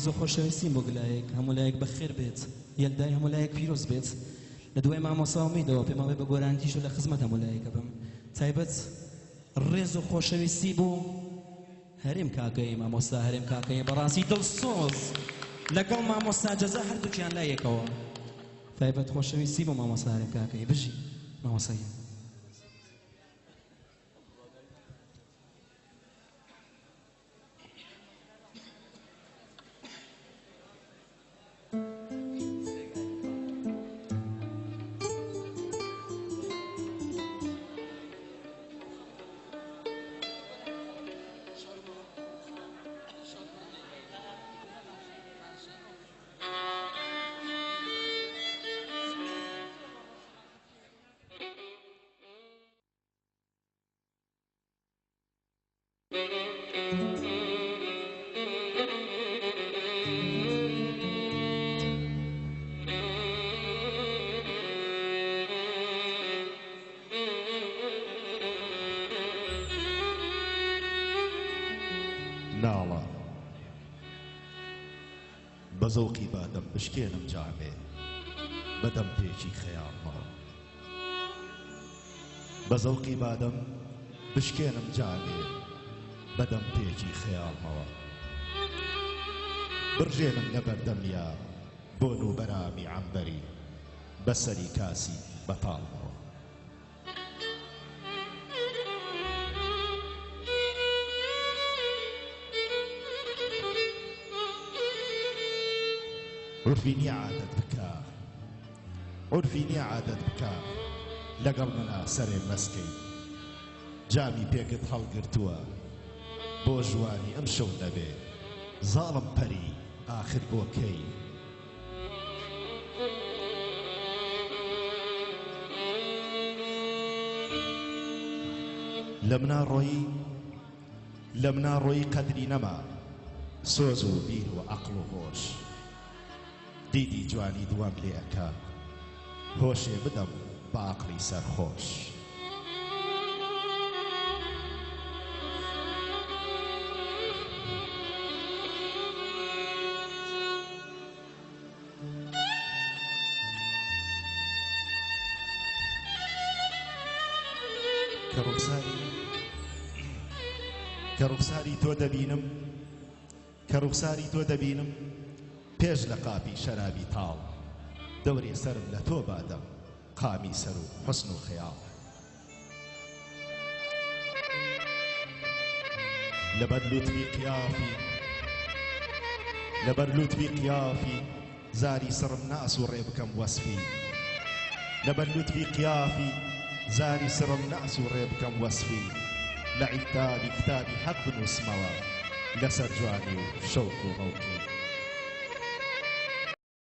ڕێز و خۆشەویستیم بۆ گلایەک هەموو لایەک بەخێر بێت یەکدای هەموو لایەک پیرۆز بێت لە دوای مامۆستا ئومیدەوە پێمەوەی بە گۆرانیتیش و لە خزمەت هەموو لایەکە بم تایبەت ڕێز و خۆشەویستی بوو هەرێم کاکەی مامۆستا هەرێم کاکەی بەڕاستی دڵسۆز لەگەڵ مامۆستا جەزا هەردووکیان لایەکەوە تایبەت خۆشەویستی بۆ مامۆستا هەرێم کاکەی بژی مامۆستای ناڵە بە زەوقی بادەم بشکێنم جامێ بەدەم پێکی خەیاڵمەوە بە زەوقی بادەم بشکێنم جامێ بەدەم پێکی خەیاڵمەوە برژێنم لە بەردەمیا بۆ نوبەرامی عەمبەری بەسەری کاسی بەتاڵمەوە عرفینی عادەت بکە عرفینی عادەت بکە لەگەڵ منە سەرێ مەسکەی جامی پێکت هەڵگرتووە بۆ ژوانی ئەم شەو دەبێ زاڵم پەری ئاخر بۆ کەی لە مناڕۆیی قەدری نەما سۆز و بیر و عەقڵ و هۆش دیدی جوانی دوام لێ ئەکا هۆشێ بدەم بە عەقڵی سەرخۆش کە ڕوخساری تۆ دەبینم پێش لە قاپی شەرابی تاڵ دەورێ سەرم لە تۆ بادەم قامی سەر و حوسن و خەیاڵ لەبەر لوتفی قیافی زاری سڕم ناس و ڕێ بکەم وەسفی لەبەر لوتفی قیافی زاری سڕم ناس و ڕێ بکەم وەسفی لە عیتابی کتابی حەق بنووسمەوە لەسەر جوانی و شەوق و مەوقی